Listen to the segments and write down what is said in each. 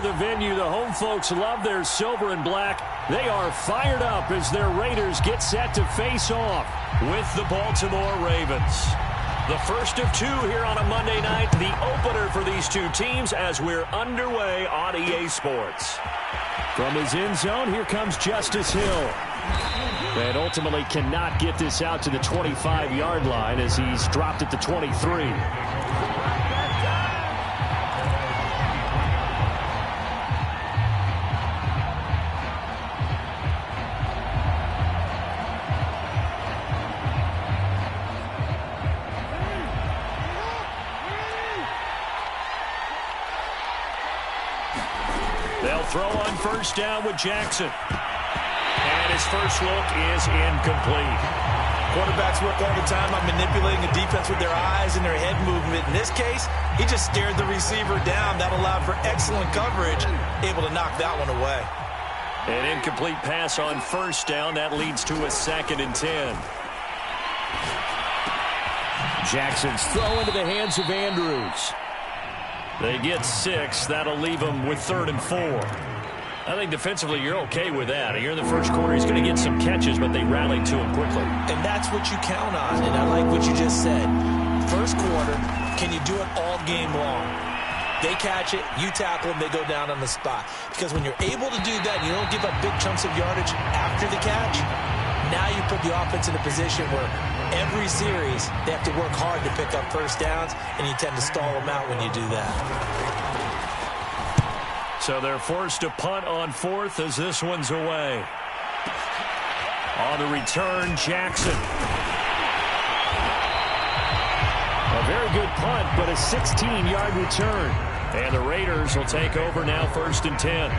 of the venue. The home folks love their silver and black. They are fired up as their Raiders get set to face off with the Baltimore Ravens. The first of two here on a Monday night, the opener for these two teams as we're underway on EA Sports. From his end zone, here comes Justice Hill. And ultimately cannot get this out to the 25-yard line as he's dropped at the 23. They'll throw on first down with Jackson. And his first look is incomplete. Quarterbacks work all the time on manipulating the defense with their eyes and their head movement. In this case, he just stared the receiver down. That allowed for excellent coverage, able to knock that one away. An incomplete pass on first down. That leads to a 2nd and 10. Jackson's throw into the hands of Andrews. They get 6. That'll leave them with 3rd and 4. I think defensively you're okay with that. Here in the first quarter, he's going to get some catches, but they rallied to him quickly. And that's what you count on, and I like what you just said. First quarter, can you do it all game long? They catch it, you tackle them, they go down on the spot. Because when you're able to do that, you don't give up big chunks of yardage after the catch, now you put the offense in a position where every series they have to work hard to pick up first downs, and you tend to stall them out when you do that. So they're forced to punt on 4th as this one's away. On the return, Jackson. A very good punt, but a 16-yard return. And the Raiders will take over now 1st and 10.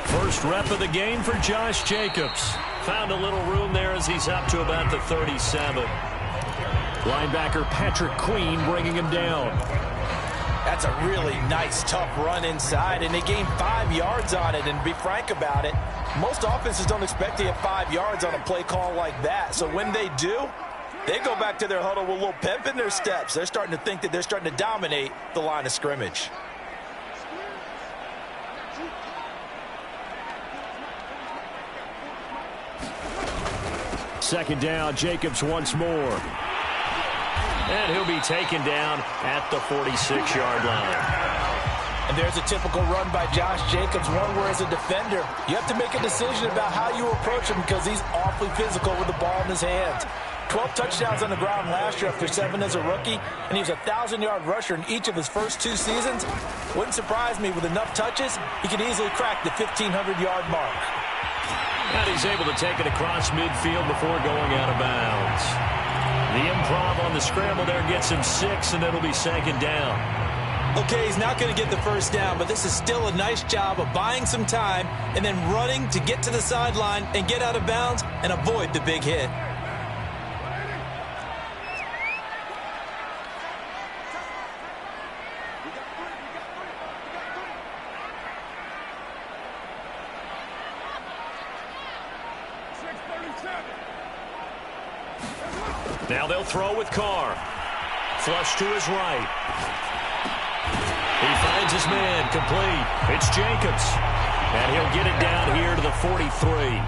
First rep of the game for Josh Jacobs. Found a little room there as he's up to about the 37. Linebacker Patrick Queen bringing him down. That's a really nice, tough run inside, and they gained 5 yards on it. And to be frank about it, most offenses don't expect to get 5 yards on a play call like that. So when they do, they go back to their huddle with a little pep in their steps. They're starting to think that they're starting to dominate the line of scrimmage. Second down, Jacobs once more. And he'll be taken down at the 46-yard line. And there's a typical run by Josh Jacobs, one where as a defender, you have to make a decision about how you approach him because he's awfully physical with the ball in his hands. 12 touchdowns on the ground last year after 7 as a rookie, and he was a 1,000-yard rusher in each of his first 2 seasons. Wouldn't surprise me, with enough touches, he could easily crack the 1,500-yard mark. And he's able to take it across midfield before going out of bounds. The improv on the scramble there gets him 6, and it'll be 2nd down. Okay, he's not going to get the first down, but this is still a nice job of buying some time and then running to get to the sideline and get out of bounds and avoid the big hit. Now they'll throw with Carr. Flush to his right. He finds his man, complete. It's Jacobs. And he'll get it down here to the 43.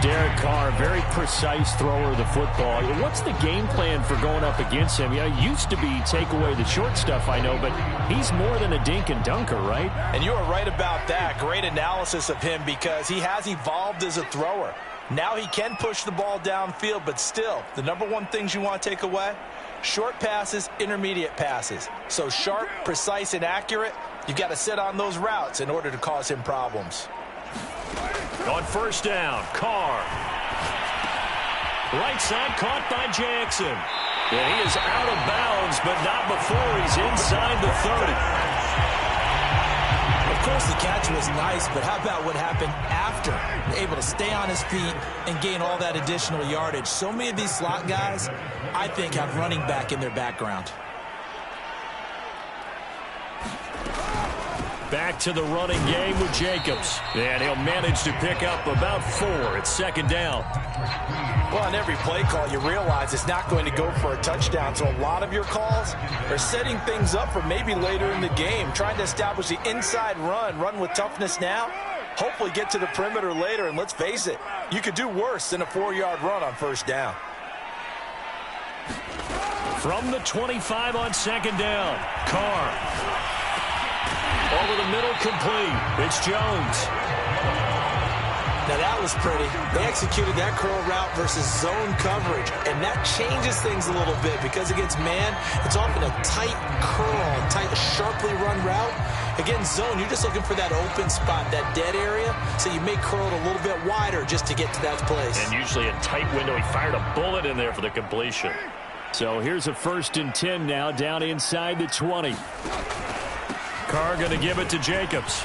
Derek Carr, very precise thrower of the football. What's the game plan for going up against him? You know, it used to be take away the short stuff, I know, but he's more than a dink and dunker, right? And you are right about that. Great analysis of him because he has evolved as a thrower. Now he can push the ball downfield, but still, the number one things you want to take away, short passes, intermediate passes. So sharp, precise, and accurate, you've got to sit on those routes in order to cause him problems. On first down, Carr. Right side caught by Jackson. And he is out of bounds, but not before he's inside the 30. Of course, the catch was nice, but how about what happened after? Able to stay on his feet and gain all that additional yardage. So many of these slot guys, I think, have running back in their background. Back to the running game with Jacobs. And he'll manage to pick up about 4. It's second down. Well, on every play call, you realize it's not going to go for a touchdown. So a lot of your calls are setting things up for maybe later in the game, trying to establish the inside run with toughness now, hopefully get to the perimeter later. And let's face it, you could do worse than a 4-yard run on first down. From the 25 on second down, Carr. Over the middle, complete. It's Jones. Now that was pretty. They executed that curl route versus zone coverage, and that changes things a little bit because against man, it's often a tight curl, tight, sharply run route. Against zone, you're just looking for that open spot, that dead area, so you may curl it a little bit wider just to get to that place. And usually a tight window. He fired a bullet in there for the completion. So here's a 1st and 10 now, down inside the 20. Carr going to give it to Jacobs.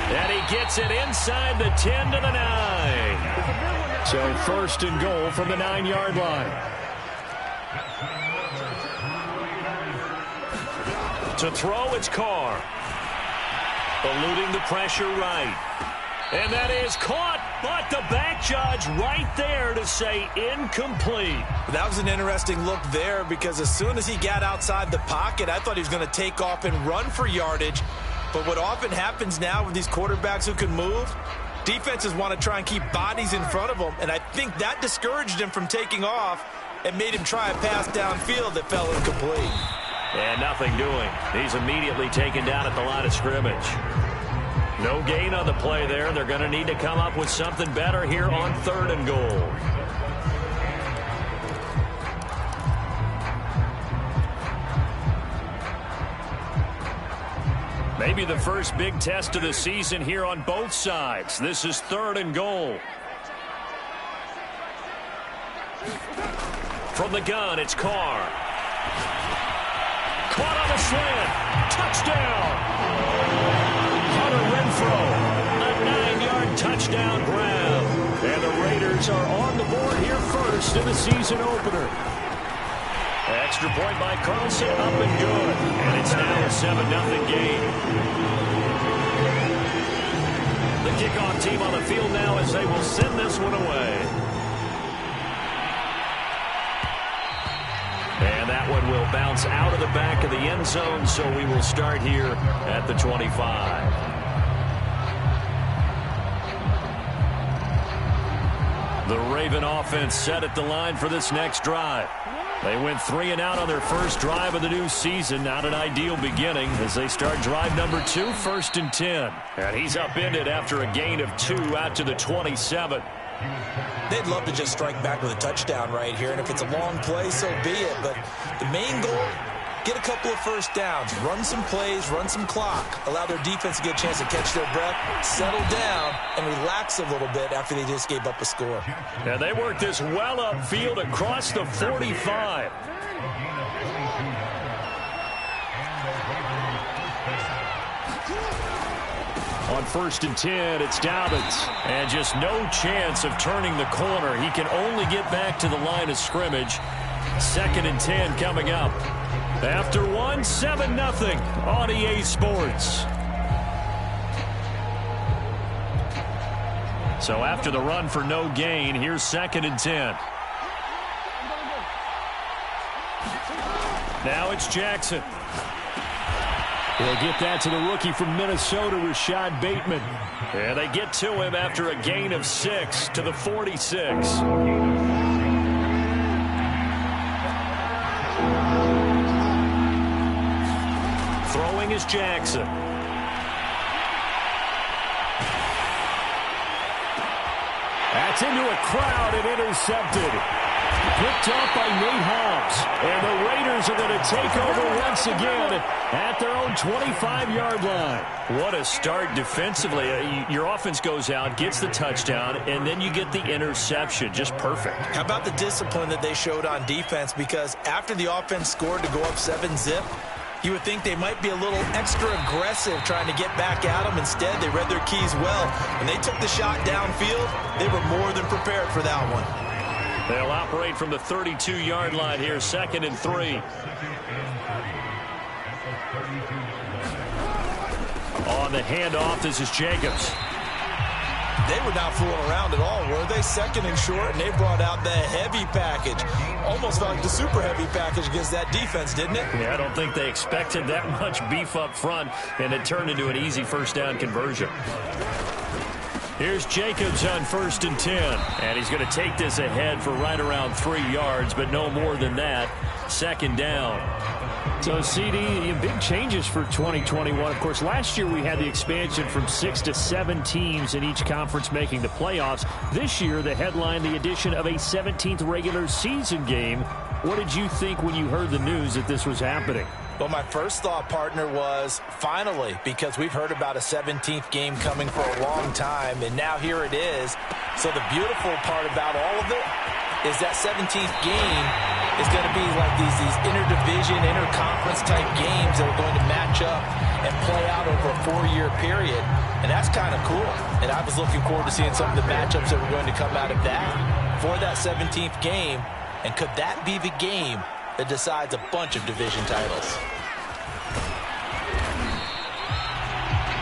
And he gets it inside the 10 to the 9. So 1st and goal from the 9-yard line. To throw, it's Carr. Eluding the pressure right. And that is caught, but the back judge right there to say incomplete. That was an interesting look there because as soon as he got outside the pocket, I thought he was going to take off and run for yardage. But what often happens now with these quarterbacks who can move, defenses want to try and keep bodies in front of them, and I think that discouraged him from taking off and made him try a pass downfield that fell incomplete. And nothing doing. He's immediately taken down at the line of scrimmage. No gain on the play there. They're going to need to come up with something better here on 3rd and goal. Maybe the first big test of the season here on both sides. This is 3rd and goal. From the gun, it's Carr. Caught on a slant. Touchdown. Renfro, a 9-yard touchdown grab. And the Raiders are on the board here first in the season opener. Extra point by Carlson, up and good. And it's now a 7-0 game. The kickoff team on the field now as they will send this one away. And that one will bounce out of the back of the end zone, so we will start here at the 25. The Raven offense set at the line for this next drive. They went 3 and out on their first drive of the new season. Not an ideal beginning as they start drive number 2, 1st and 10. And he's upended after a gain of 2 out to the 27. They'd love to just strike back with a touchdown right here, and if it's a long play, so be it. But the main goal, get a couple of first downs, run some plays, run some clock, allow their defense to get a chance to catch their breath, settle down, and relax a little bit after they just gave up a score. And they worked this well upfield across the 45. On 1st and 10, it's Dobbins. And just no chance of turning the corner. He can only get back to the line of scrimmage. 2nd and 10 coming up. After 1, 7-0 on EA Sports. So after the run for no gain, here's 2nd and 10. Now it's Jackson. He'll get that to the rookie from Minnesota, Rashad Bateman. And they get to him after a gain of 6 to the 46. Throwing is Jackson. That's into a crowd and intercepted. Picked off by Nate Hobbs. And the Raiders are going to take over once again at their own 25-yard line. What a start defensively. Your offense goes out, gets the touchdown, and then you get the interception. Just perfect. How about the discipline that they showed on defense? Because after the offense scored to go up 7-0, You would think they might be a little extra aggressive trying to get back at them. Instead, they read their keys well. When they took the shot downfield, they were more than prepared for that one. They'll operate from the 32-yard line here, 2nd and 3. On the handoff, this is Jacobs. They were not fooling around at all, were they? 2nd and short, and they brought out the heavy package. Almost felt like the super heavy package against that defense, didn't it? Yeah, I don't think they expected that much beef up front, and it turned into an easy first down conversion. Here's Jacobs on 1st and 10, and he's going to take this ahead for right around 3 yards, but no more than that. 2nd down. So, CD, big changes for 2021. Of course, last year we had the expansion from 6 to 7 teams in each conference making the playoffs. This year, the headline, the addition of a 17th regular season game. What did you think when you heard the news that this was happening? Well, my first thought, partner, was finally, because we've heard about a 17th game coming for a long time, and now here it is. So the beautiful part about all of it is that 17th game is going to be like these interdivision, interconference type games that are going to match up and play out over a 4-year period. And that's kind of cool. And I was looking forward to seeing some of the matchups that were going to come out of that for that 17th game. And could that be the game that decides a bunch of division titles?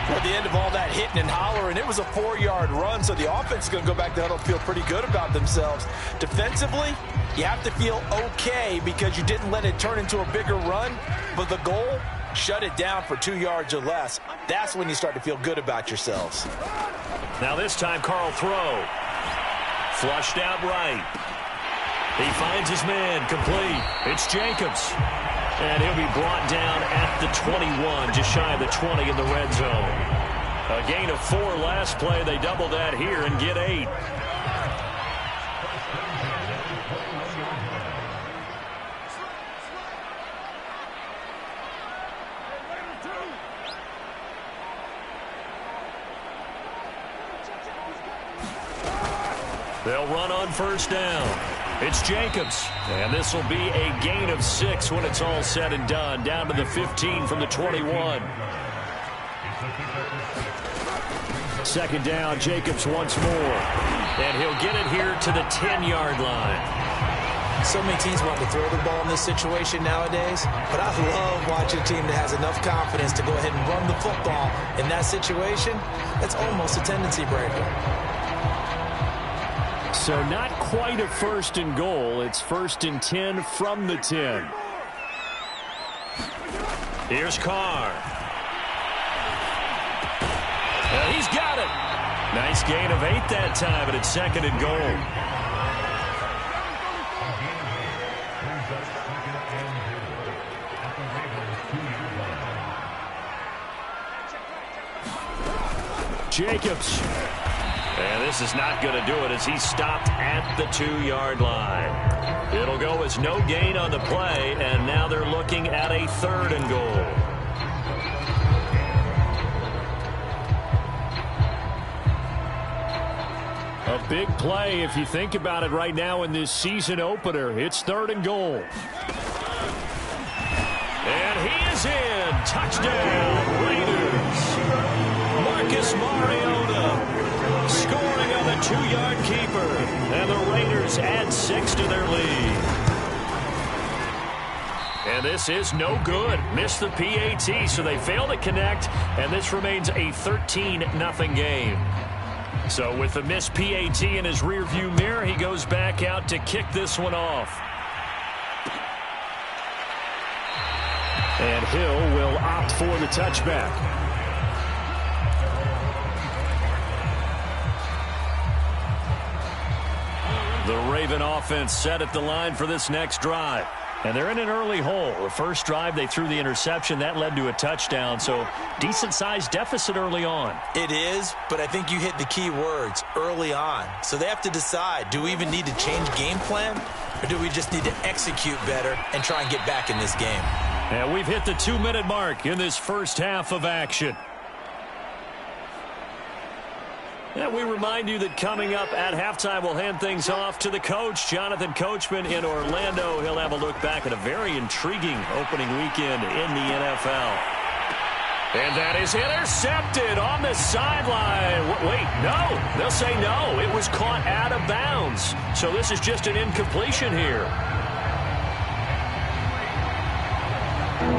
At the end of all that hitting and hollering, it was a 4-yard run, so the offense is going to go back to the huddle and feel pretty good about themselves. Defensively, you have to feel okay because you didn't let it turn into a bigger run, but the goal, shut it down for 2 yards or less. That's when you start to feel good about yourselves. Now this time, Carl throw. Flushed out right. He finds his man, complete. It's Jacobs. And he'll be brought down at the 21, just shy of the 20 in the red zone. A gain of 4 last play. They double that here and get 8. They'll run on 1st down. It's Jacobs, and this will be a gain of 6 when it's all said and done, down to the 15 from the 21. 2nd down, Jacobs once more, and he'll get it here to the 10-yard line. So many teams want to throw the ball in this situation nowadays, but I love watching a team that has enough confidence to go ahead and run the football in that situation. That's almost a tendency breaker. So not quite a 1st and goal. It's 1st and 10 from the 10. Here's Carr. He's got it. Nice gain of 8 that time, but it's 2nd and goal. Jacobs. And this is not going to do it as he's stopped at the 2-yard line. It'll go as no gain on the play, and now they're looking at a 3rd and goal. A big play if you think about it right now in this season opener. It's 3rd and goal. And he is in. Touchdown, Raiders. Marcus Mariota scoring on the 2-yard keeper. And the Raiders add 6 to their lead. And this is no good. Missed the PAT, so they fail to connect. And this remains a 13-0 game. So with the missed PAT in his rearview mirror, he goes back out to kick this one off. And Hill will opt for the touchback. The Raven offense set at the line for this next drive. And they're in an early hole. The first drive, they threw the interception. That led to a touchdown, so decent-sized deficit early on. It is, but I think you hit the key words, early on. So they have to decide, do we even need to change game plan, or do we just need to execute better and try and get back in this game? And we've hit the 2-minute mark in this first half of action. And we remind you that coming up at halftime, we'll hand things off to the coach, Jonathan Coachman in Orlando. He'll have a look back at a very intriguing opening weekend in the NFL. And that is intercepted on the sideline. Wait, no. They'll say no. It was caught out of bounds. So this is just an incompletion here.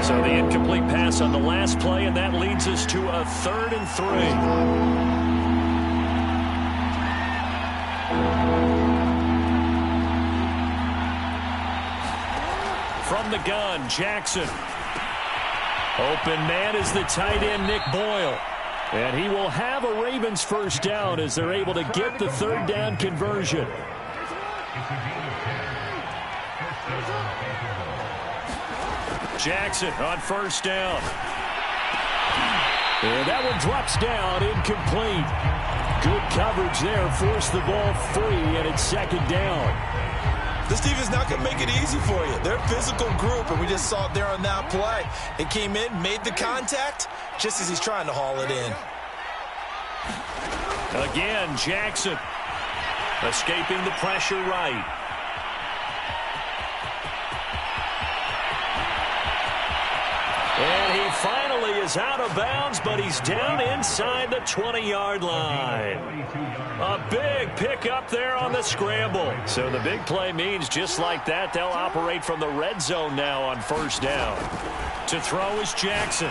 So the incomplete pass on the last play, and that leads us to a 3rd and 3. From the gun, Jackson. Open man is the tight end, Nick Boyle. And he will have a Ravens first down as they're able to get the 3rd down conversion. Jackson on first down. And that one drops down, incomplete. Good coverage there, forced the ball free, and it's 2nd down. This defense is not going to make it easy for you. They're a physical group, and we just saw it there on that play. It came in, made the contact, just as he's trying to haul it in. Again, Jackson escaping the pressure right. And he finally is out of bounds, but he's down inside the 20-yard line. A big pickup there on the scramble. So the big play means just like that, they'll operate from the red zone now on first down. To throw is Jackson.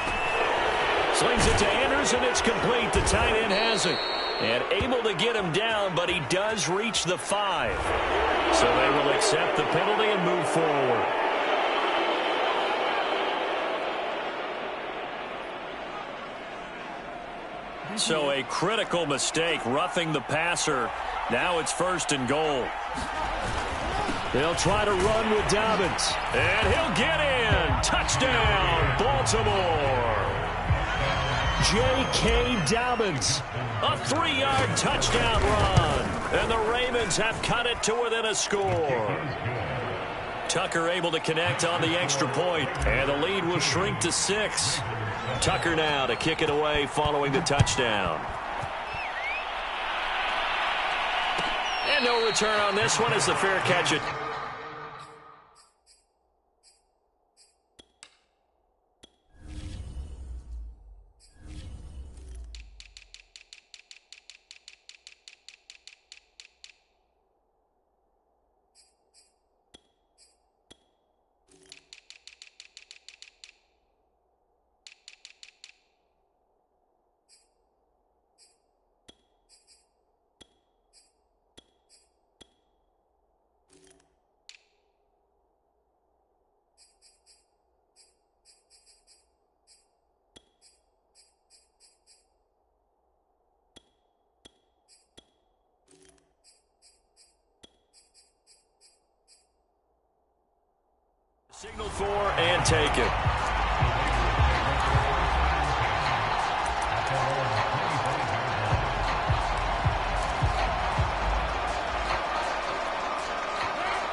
Slings it to Anders, and it's complete. The tight end has it. And able to get him down, but he does reach the 5. So they will accept the penalty and move forward. So a critical mistake, roughing the passer. Now it's 1st and goal. They'll try to run with Dobbins. And he'll get in. Touchdown, Baltimore. J.K. Dobbins. A 3-yard touchdown run. And the Ravens have cut it to within a score. Tucker able to connect on the extra point. And the lead will shrink to 6. Tucker now to kick it away following the touchdown. And no return on this one as the fair catch it. Signal for and take it.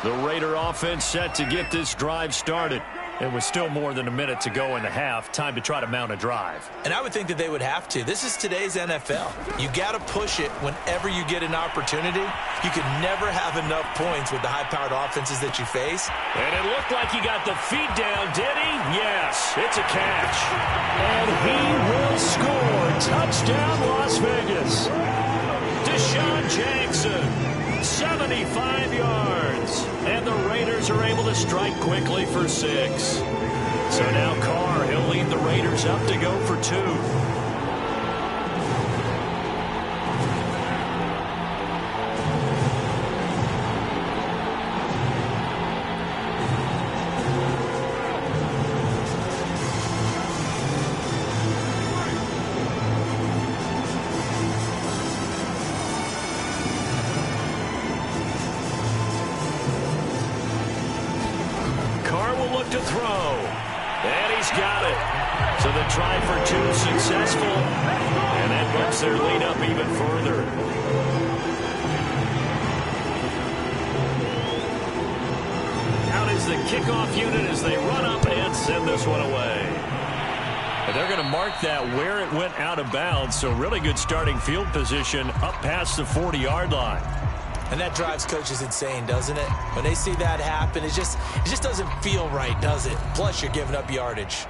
The Raider offense set to get this drive started. It was still more than a minute to go in the half. Time to try to mount a drive. And I would think that they would have to. This is today's NFL. You got to push it whenever you get an opportunity. You can never have enough points with the high-powered offenses that you face. And it looked like he got the feet down, did he? Yes, it's a catch. And he will score. Touchdown, Las Vegas. Deshaun Jackson, 75 yards. And the Raiders are able to strike quickly for 6. So now Carr, he'll lead the Raiders up to go for 2. To throw, and he's got it. So the try for 2 successful, and that bumps their lead up even further. Out is the kickoff unit as they run up and send this one away. And they're going to mark that where it went out of bounds, so really good starting field position up past the 40-yard line. And that drives coaches insane, doesn't it? When they see that happen, it just doesn't feel right, does it? Plus, you're giving up yardage.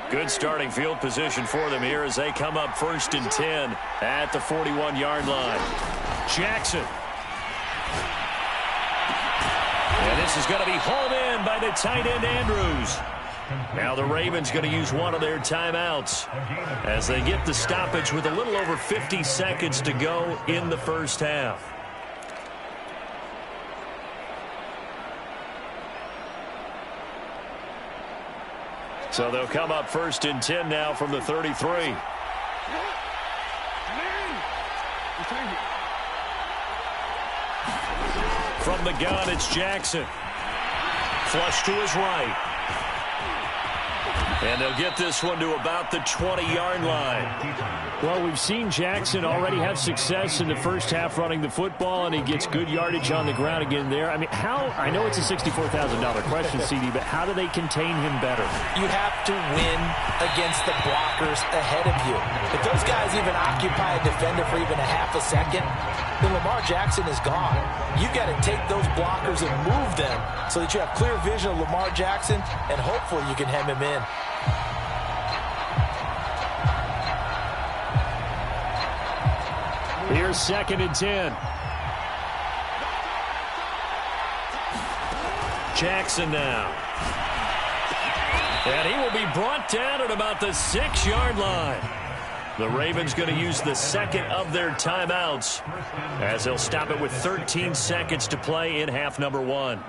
Good starting field position for them here as they come up 1st and 10 at the 41-yard line. Jackson. And this is going to be hauled in by the tight end, Andrews. Now the Ravens going to use one of their timeouts as they get the stoppage with a little over 50 seconds to go in the first half. So they'll come up 1st and 10 now from the 33. From the gun, it's Jackson. Flush to his right. And they'll get this one to about the 20-yard line. Well, we've seen Jackson already have success in the first half running the football, and he gets good yardage on the ground again there. I mean, I know it's a $64,000 question, CD, but how do they contain him better? You have to win against the blockers ahead of you. If those guys even occupy a defender for even a half a second, then Lamar Jackson is gone. You've got to take those blockers and move them so that you have clear vision of Lamar Jackson, and hopefully you can hem him in. Here's 2nd and 10. Jackson now. And he will be brought down at about the 6-yard line. The Ravens going to use the second of their timeouts as they'll stop it with 13 seconds to play in half number 1.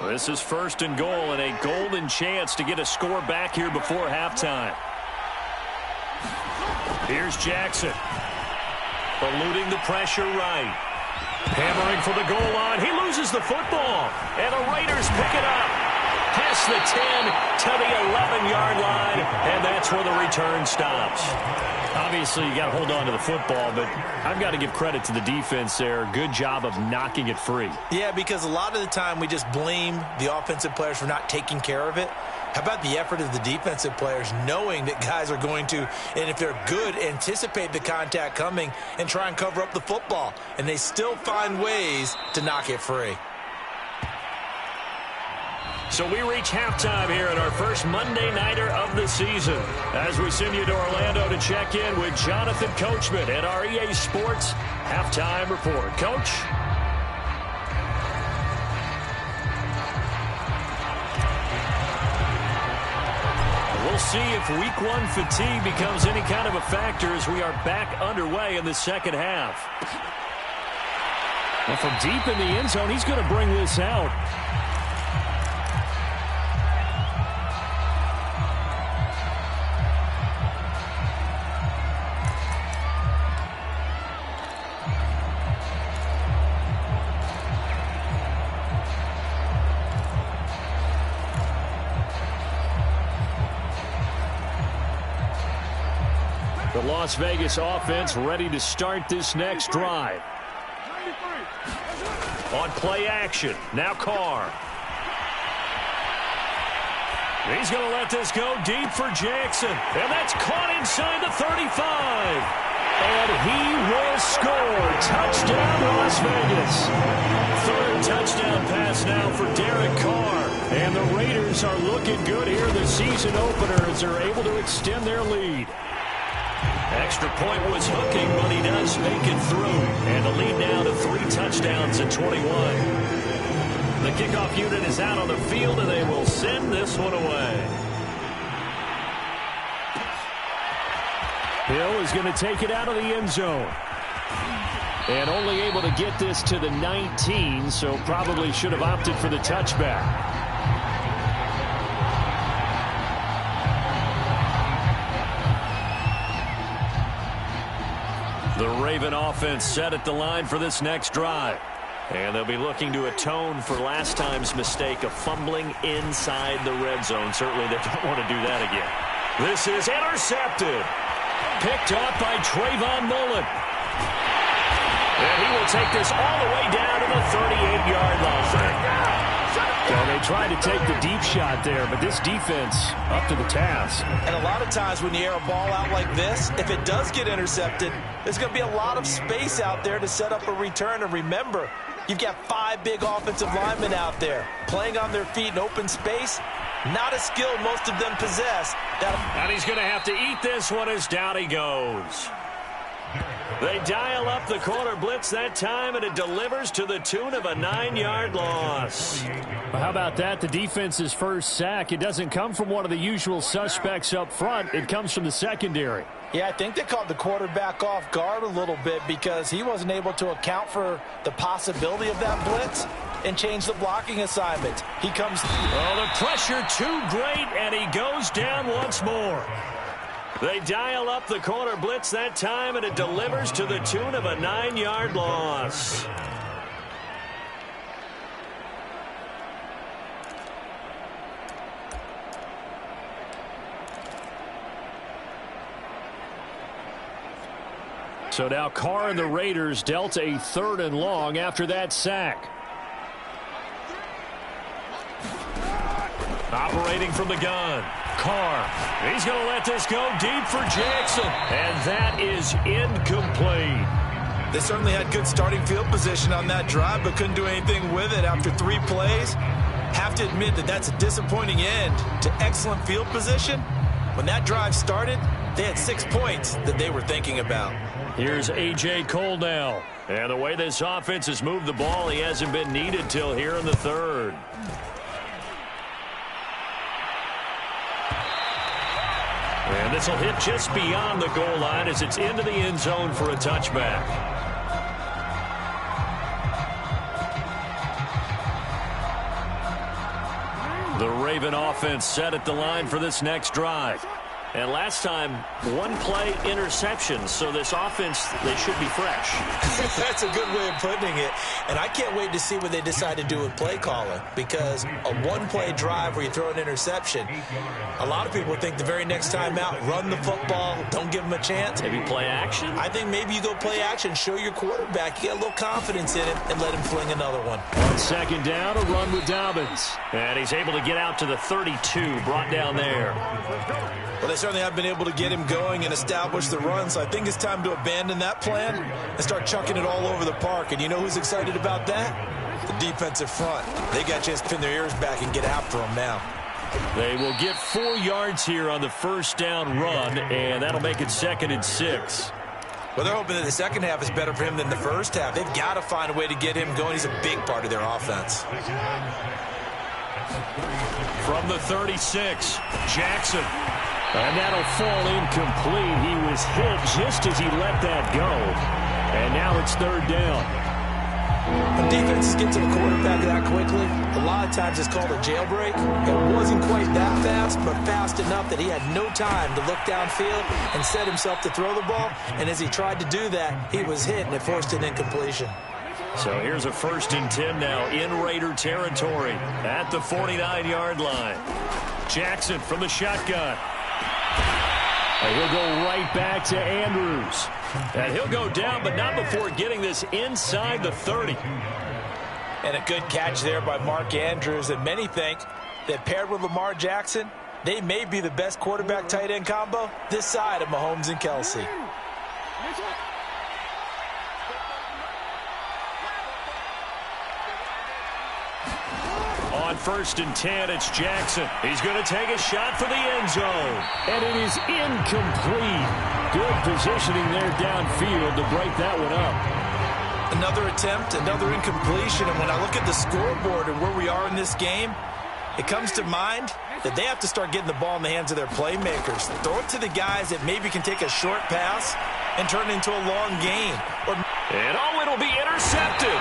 This is 1st and goal and a golden chance to get a score back here before halftime. Here's Jackson. Eluding the pressure right. Hammering for the goal line. He loses the football. And the Raiders pick it up. Past the 10 to the 11-yard line. And that's where the return stops. Obviously, you got to hold on to the football, but I've got to give credit to the defense there. Good job of knocking it free. Yeah, because a lot of the time we just blame the offensive players for not taking care of it. How about the effort of the defensive players knowing that guys are going to, and if they're good, anticipate the contact coming and try and cover up the football. And they still find ways to knock it free. So we reach halftime here at our first Monday Nighter of the season as we send you to Orlando to check in with Jonathan Coachman at our EA Sports Halftime Report. Coach? We'll see if Week 1 fatigue becomes any kind of a factor as we are back underway in the second half. And from deep in the end zone, he's going to bring this out. The Las Vegas offense ready to start this next drive. On play action, now Carr. He's going to let this go deep for Jackson. And that's caught inside the 35. And he will score. Touchdown, Las Vegas. Third touchdown pass now for Derek Carr. And the Raiders are looking good here the season opener as they're able to extend their lead. Extra point was hooking, but he does make it through. And the lead now to 3 touchdowns at 21. The kickoff unit is out on the field, and they will send this one away. Hill is going to take it out of the end zone. And only able to get this to the 19, so probably should have opted for the touchback. The Raven offense set at the line for this next drive. And they'll be looking to atone for last time's mistake of fumbling inside the red zone. Certainly they don't want to do that again. This is intercepted. Picked up by Trayvon Mullen. And he will take this all the way down to the 38-yard line. So they tried to take the deep shot there, but this defense up to the task. And a lot of times when you air a ball out like this, if it does get intercepted, there's going to be a lot of space out there to set up a return. And remember, you've got 5 big offensive linemen out there playing on their feet in open space. Not a skill most of them possess. And he's going to have to eat this one as down he goes. They dial up the corner blitz that time, and it delivers to the tune of a 9-yard loss. Well, how about that? The defense's first sack. It doesn't come from one of the usual suspects up front. It comes from the secondary. Yeah, I think they caught the quarterback off guard a little bit because he wasn't able to account for the possibility of that blitz and change the blocking assignment. He comes... Oh, the pressure too great, and he goes down once more. They dial up the corner blitz that time, and it delivers to the tune of a 9-yard loss. So now Carr and the Raiders dealt a 3rd and long after that sack. Operating from the gun, Carr. He's going to let this go deep for Jackson. And that is incomplete. They certainly had good starting field position on that drive, but couldn't do anything with it after 3 plays. Have to admit that that's a disappointing end to excellent field position. When that drive started, they had 6 points that they were thinking about. Here's A.J. Cole now. And the way this offense has moved the ball, he hasn't been needed till here in the 3rd. And this will hit just beyond the goal line as it's into the end zone for a touchback. The Raven offense set at the line for this next drive. And last time, 1-play interception. So this offense, they should be fresh. That's a good way of putting it. And I can't wait to see what they decide to do with play calling. Because a 1-play drive where you throw an interception, a lot of people think the very next time out, run the football, don't give them a chance. Maybe play action? I think maybe you go play action, show your quarterback, you get a little confidence in it, and let him fling another one. On 2nd down, a run with Dobbins. And he's able to get out to the 32, brought down there. Well, they certainly have been able to get him going and establish the run, so I think it's time to abandon that plan and start chucking it all over the park. And you know who's excited about that? The defensive front. They got a chance to pin their ears back and get after him now. They will get 4 yards here on the 1st down run, and that'll make it 2nd and 6. Well, they're hoping that the second half is better for him than the first half. They've got to find a way to get him going. He's a big part of their offense. From the 36, Jackson. And that'll fall incomplete. He was hit just as he let that go. And now it's 3rd down. When defenses get to the quarterback that quickly, a lot of times it's called a jailbreak. It wasn't quite that fast, but fast enough that he had no time to look downfield and set himself to throw the ball. And as he tried to do that, he was hit, and it forced an incompletion. So here's a 1st and 10 now in Raider territory at the 49-yard line. Jackson from the shotgun. And he'll go right back to Andrews. And he'll go down, but not before getting this inside the 30. And a good catch there by Mark Andrews. And many think that paired with Lamar Jackson, they may be the best quarterback-tight end combo this side of Mahomes and Kelsey. On 1st and 10, it's Jackson. He's going to take a shot for the end zone. And it is incomplete. Good positioning there downfield to break that one up. Another attempt, another incompletion. And when I look at the scoreboard and where we are in this game, it comes to mind that they have to start getting the ball in the hands of their playmakers. Throw it to the guys that maybe can take a short pass and turn it into a long gain. And it'll be intercepted.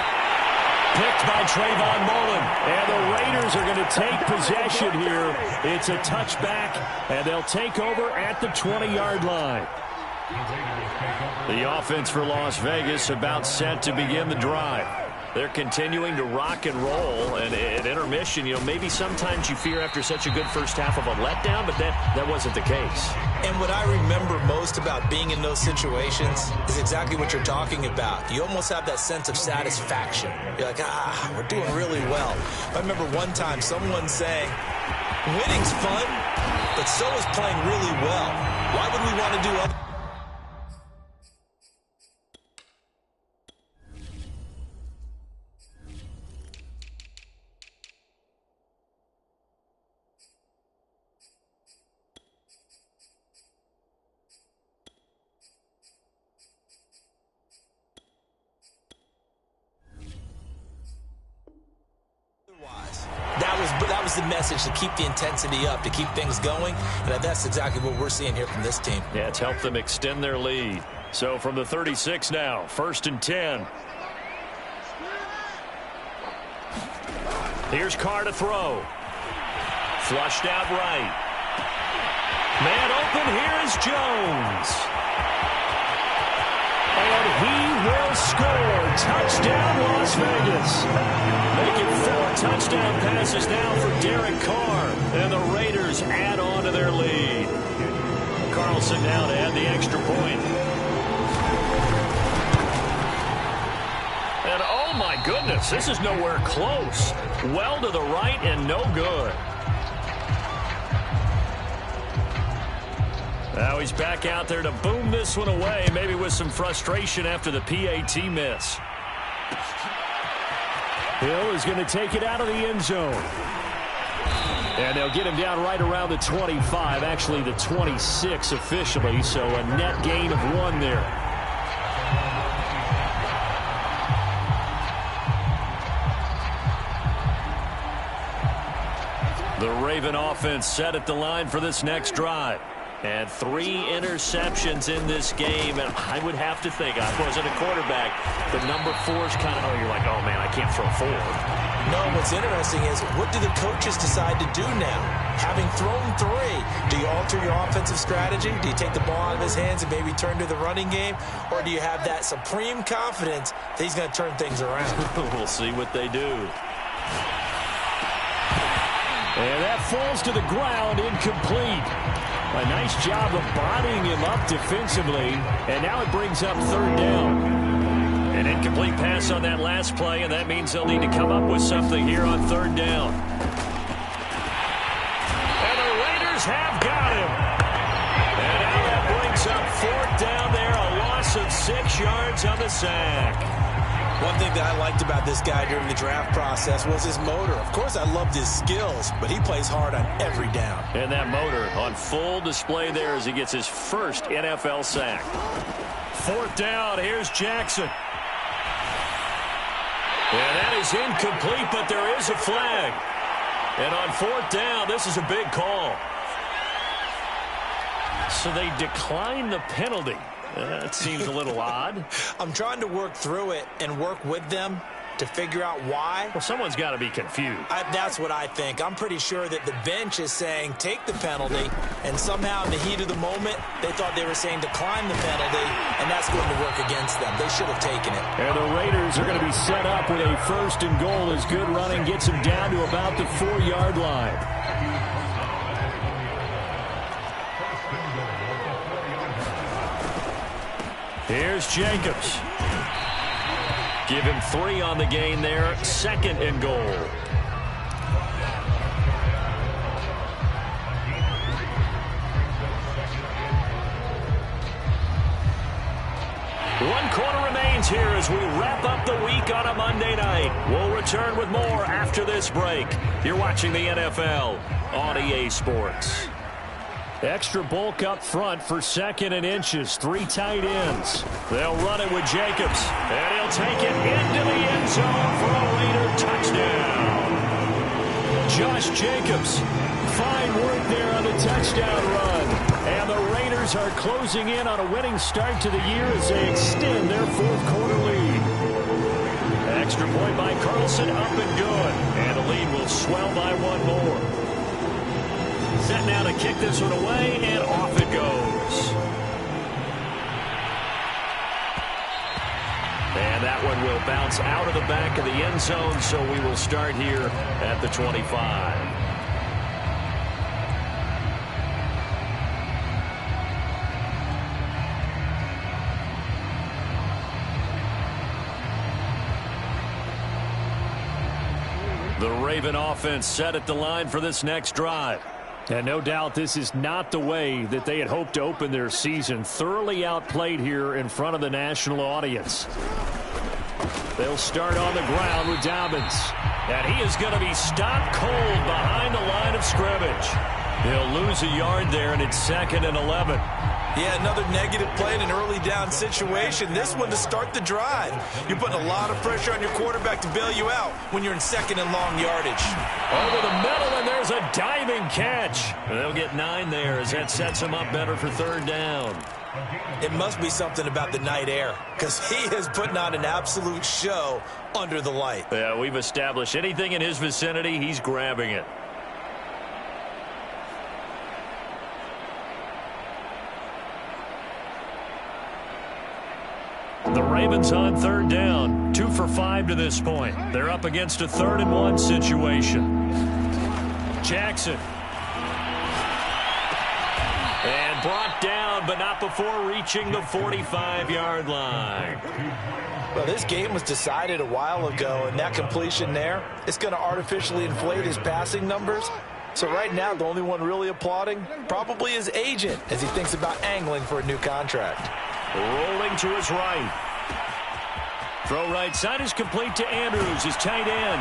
Picked by Trayvon Mullen. And the Raiders are going to take possession here. It's a touchback, and they'll take over at the 20-yard line. The offense for Las Vegas about set to begin the drive. They're continuing to rock and roll, and at intermission, you know, maybe sometimes you fear after such a good first half of a letdown, but that wasn't the case. And what I remember most about being in those situations is exactly what you're talking about. You almost have that sense of satisfaction. You're like, we're doing really well. I remember one time someone saying, winning's fun, but so is playing really well. Why would we want to do other? That was the message, to keep the intensity up, to keep things going, and that's exactly what we're seeing here from this team. Yeah, it's helped them extend their lead. So from the 36 now, 1st and 10. Here's Carr to throw. Flushed out right. Man open, here is Jones. And he will score. Touchdown, Las Vegas. Making 4 touchdown passes now for Derek Carr. And the Raiders add on to their lead. Carlson now to add the extra point. And oh my goodness, this is nowhere close. Well to the right and no good. Now he's back out there to boom this one away, maybe with some frustration after the PAT miss. Hill is going to take it out of the end zone. And they'll get him down right around the 25, actually the 26 officially, so a net gain of 1 there. The Raven offense set at the line for this next drive. And 3 interceptions in this game. And I would have to think, I wasn't a quarterback, but number 4 is kind of, you're like, oh, man, I can't throw 4. No, what's interesting is, what do the coaches decide to do now? Having thrown 3, do you alter your offensive strategy? Do you take the ball out of his hands and maybe turn to the running game? Or do you have that supreme confidence that he's going to turn things around? We'll see what they do. And that falls to the ground, incomplete. A nice job of bodying him up defensively, and now it brings up 3rd down. An incomplete pass on that last play, and that means they'll need to come up with something here on 3rd down. And the Raiders have got him. And now that brings up 4th down there, a loss of 6 yards on the sack. One thing that I liked about this guy during the draft process was his motor. Of course, I loved his skills, but he plays hard on every down. And that motor on full display there as he gets his first NFL sack. 4th down, here's Jackson. And that is incomplete, but there is a flag. And on 4th down, this is a big call. So they decline the penalty. That seems a little odd. I'm trying to work through it and work with them to figure out why. Well, someone's got to be confused. That's what I think. I'm pretty sure that the bench is saying take the penalty, and somehow in the heat of the moment, they thought they were saying decline the penalty, and that's going to work against them. They should have taken it. And the Raiders are going to be set up with a 1st and goal as good running gets them down to about the 4-yard line. Here's Jacobs. Give him 3 on the gain there. 2nd and goal. One quarter remains here as we wrap up the week on a Monday night. We'll return with more after this break. You're watching the NFL on EA Sports. Extra bulk up front for 2nd and inches. 3 tight ends. They'll run it with Jacobs. And he'll take it into the end zone for a Raider touchdown. Josh Jacobs. Fine work there on the touchdown run. And the Raiders are closing in on a winning start to the year as they extend their 4th quarter lead. Extra point by Carlson, up and good. And the lead will swell by 1 more. Set now to kick this one away, and off it goes. And And that one will bounce out of the back of the end zone, so we will start here at the 25. The Raven offense set at the line for this next drive. And no doubt this is not the way that they had hoped to open their season. Thoroughly outplayed here in front of the national audience. They'll start on the ground with Dobbins. And he is going to be stopped cold behind the line of scrimmage. He'll lose a yard there, and it's 2nd and 11. Yeah, another negative play in an early down situation. This one to start the drive. You're putting a lot of pressure on your quarterback to bail you out when you're in 2nd and long yardage. Over the middle, and there's a diving catch. They'll get 9 there as that sets him up better for 3rd down. It must be something about the night air, because he is putting on an absolute show under the light. Yeah, we've established anything in his vicinity, he's grabbing it. The Ravens on 3rd down. 2 for 5 to this point. They're up against a 3rd and 1 situation. Jackson. And brought down, but not before reaching the 45-yard line. Well, this game was decided a while ago, and that completion there, it's going to artificially inflate his passing numbers. So right now, the only one really applauding probably his agent as he thinks about angling for a new contract. Rolling to his right. Throw right side is complete to Andrews, his tight end.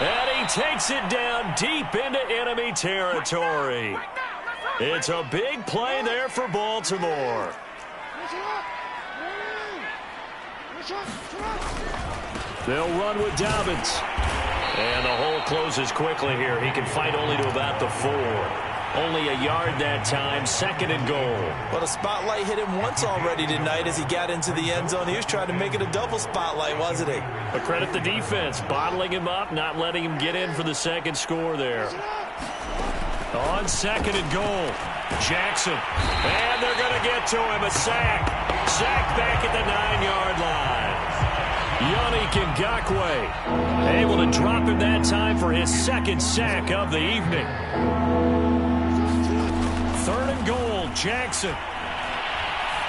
And he takes it down deep into enemy territory. It's a big play there for Baltimore. They'll run with Dobbins. And the hole closes quickly here. He can fight only to about the 4. Only a yard that time, 2nd and goal. Well, the spotlight hit him once already tonight as he got into the end zone. He was trying to make it a double spotlight, wasn't he? But credit the defense, bottling him up, not letting him get in for the 2nd score there. On 2nd and goal, Jackson. And they're going to get to him, a sack. Sack back at the 9-yard line. Yannick Ngakoue able to drop him that time for his 2nd sack of the evening. 3rd and goal, Jackson.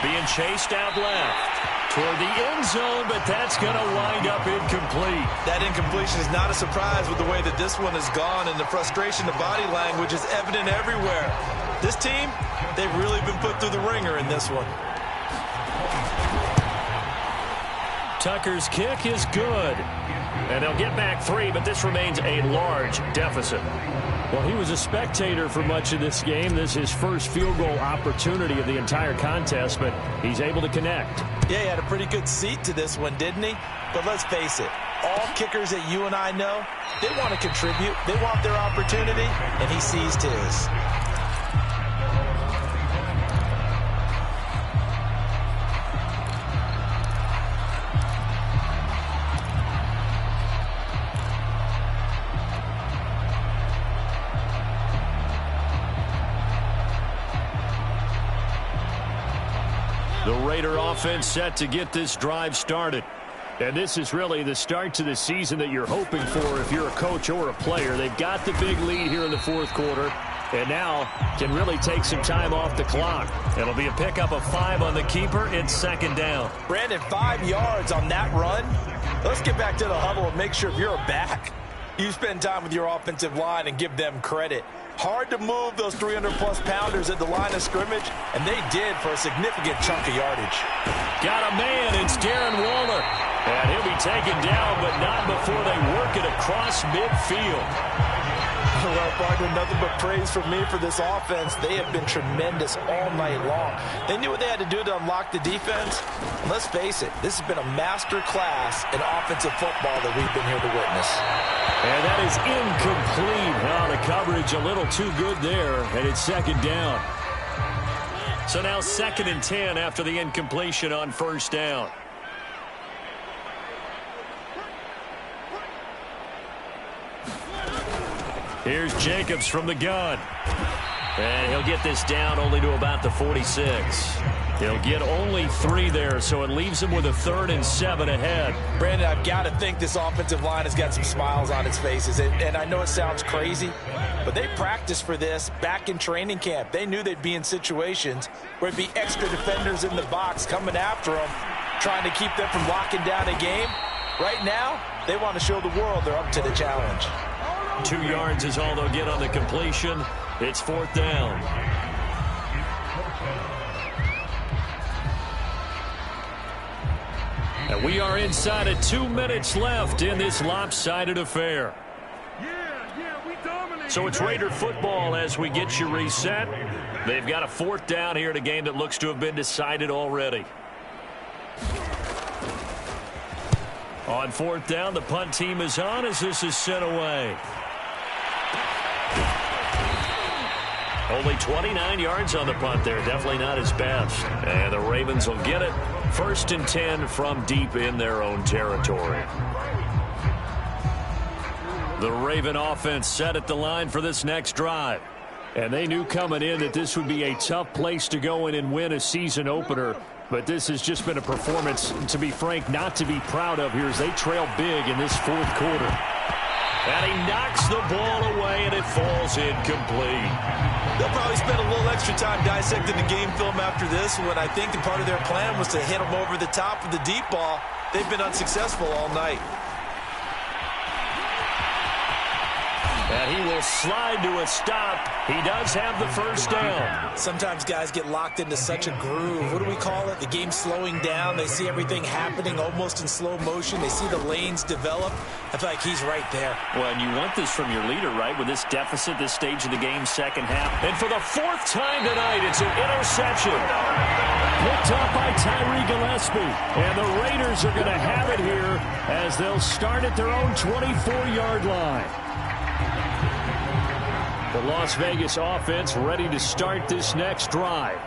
Being chased out left toward the end zone, but that's going to wind up incomplete. That incompletion is not a surprise with the way that this one has gone, and the frustration, the body language is evident everywhere. This team, they've really been put through the ringer in this one. Tucker's kick is good. And they'll get back 3, but this remains a large deficit. Well, he was a spectator for much of this game. This is his first field goal opportunity of the entire contest, but he's able to connect. Yeah, he had a pretty good seat to this one, didn't he? But let's face it, all kickers that you and I know, they want to contribute. They want their opportunity, and he seized his. The Raider offense set to get this drive started. And this is really the start to the season that you're hoping for if you're a coach or a player. They've got the big lead here in the 4th quarter, and now can really take some time off the clock. It'll be a pickup of 5 on the keeper. It's 2nd down. Brandon, 5 yards on that run. Let's get back to the huddle and make sure if you're a back, you spend time with your offensive line and give them credit. Hard to move those 300-plus pounders at the line of scrimmage, and they did for a significant chunk of yardage. Got a man. It's Darren Waller. And he'll be taken down, but not before they work it across midfield. Well, partner, nothing but praise from me for this offense. They have been tremendous all night long. They knew what they had to do to unlock the defense. And let's face it, this has been a master class in offensive football that we've been here to witness. And that is incomplete. Well, the coverage a little too good there, and it's 2nd down. So now 2nd and 10 after the incompletion on 1st down. Here's Jacobs from the gun. And he'll get this down only to about the 46. They'll get only 3 there, so it leaves them with a 3rd and 7 ahead. Brandon, I've got to think this offensive line has got some smiles on its faces. And I know it sounds crazy, but they practiced for this back in training camp. They knew they'd be in situations where it'd be extra defenders in the box coming after them, trying to keep them from locking down a game. Right now, they want to show the world they're up to the challenge. 2 yards is all they'll get on the completion. It's 4th down. And we are inside of 2 minutes left in this lopsided affair. So it's Raider football as we get you reset. They've got a 4th down here in a game that looks to have been decided already. On 4th down, the punt team is on as this is sent away. Only 29 yards on the punt there. Definitely not his best. And the Ravens will get it. 1st and 10 from deep in their own territory. The Raven offense set at the line for this next drive. And they knew coming in that this would be a tough place to go in and win a season opener. But this has just been a performance, to be frank, not to be proud of here as they trail big in this 4th quarter. And he knocks the ball away, and it falls incomplete. They'll probably spend a little extra time dissecting the game film after this, when I think that part of their plan was to hit them over the top of the deep ball. They've been unsuccessful all night. And he will slide to a stop. He does have the 1st down. Sometimes guys get locked into such a groove. What do we call it? The game slowing down. They see everything happening almost in slow motion. They see the lanes develop. I feel like he's right there. Well, and you want this from your leader, right? With this deficit, this stage of the game, 2nd half. And for the 4th time tonight, it's an interception. Picked up by Tyree Gillespie. And the Raiders are going to have it here as they'll start at their own 24-yard line. The Las Vegas offense ready to start this next drive.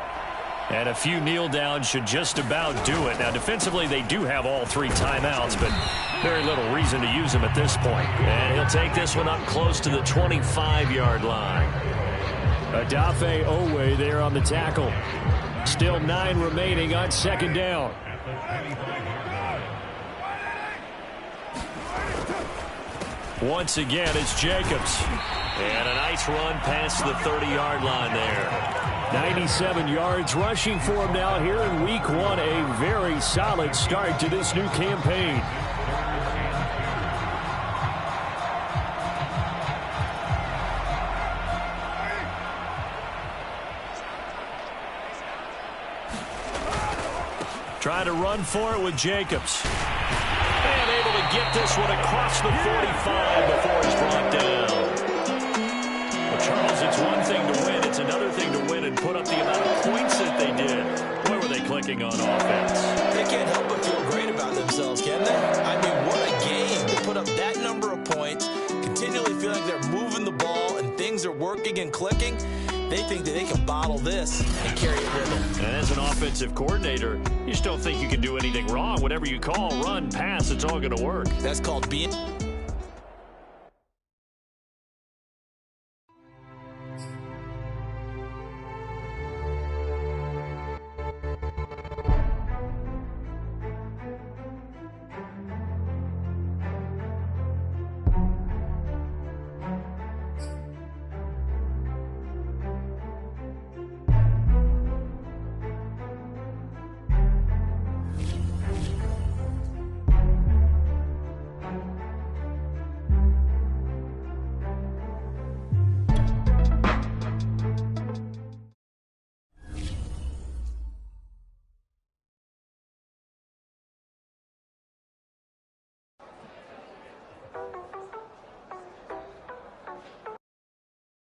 And a few kneel downs should just about do it. Now, defensively, they do have all 3 timeouts, but very little reason to use them at this point. And he'll take this one up close to the 25-yard line. Adafe Owe there on the tackle. Still 9 remaining on 2nd down. Once again, it's Jacobs. And a nice run past the 30-yard line there. 97 yards rushing for him now here in week 1. A very solid start to this new campaign. Trying to run for it with Jacobs. And able to get this one across the 45 before he's brought down. Charles, it's one thing to win. It's another thing to win and put up the amount of points that they did. Boy, were they clicking on offense. They can't help but feel great about themselves, can they? I mean, what a game to put up that number of points, continually feel like they're moving the ball and things are working and clicking. They think that they can bottle this and carry it with them. And as an offensive coordinator, you just don't think you can do anything wrong. Whatever you call, run, pass, it's all going to work. That's called being...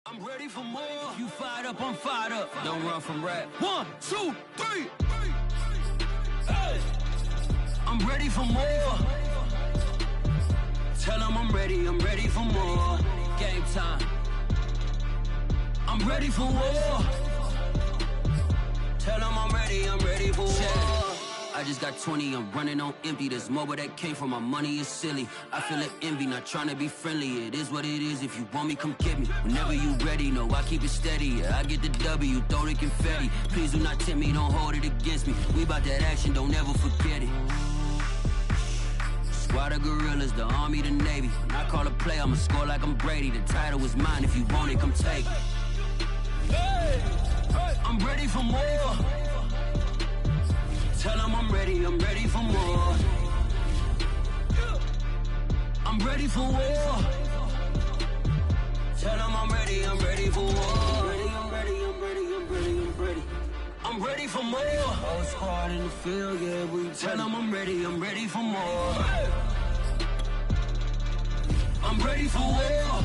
I'm ready for more. You fired up, I'm fired up. Don't run from rap. 1, 2, 3. Hey. I'm ready for more. Tell them I'm ready for more. Game time. I'm ready for war. Tell them I'm ready for war. I just got 20, I'm running on empty. There's more where that came from, my money is silly. I feel like envy, not trying to be friendly. It is what it is, if you want me, come get me. Whenever you ready, no, I keep it steady. Yeah, I get the W, throw the confetti. Please do not tempt me, don't hold it against me. We bout that action, don't ever forget it. Squad of gorillas, the army, the navy. When I call a play, I'ma score like I'm Brady. The title is mine, if you want it, come take it. I'm ready for more. Tell them I'm ready for more. I'm ready for war. Tell them I'm ready for war. I'm ready for more. Whole squad in the field, yeah, we tell them I'm ready for more. I'm ready for war.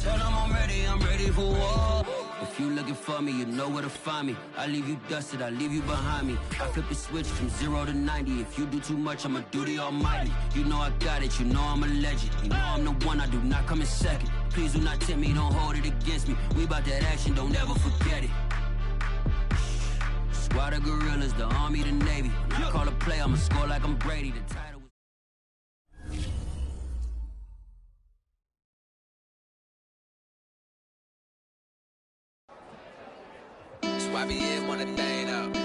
Tell them I'm ready for war. If you looking for me, you know where to find me. I leave you dusted, I leave you behind me. I flip the switch from 0 to 90. If you do too much, I'ma do the almighty. You know I got it, you know I'm a legend. You know I'm the one, I do not come in second. Please do not tempt me, don't hold it against me. We bout that action, don't ever forget it. Squad of gorillas, the army, the navy. When I call a play, I'ma score like I'm Brady. The title was... YBN want a thing up.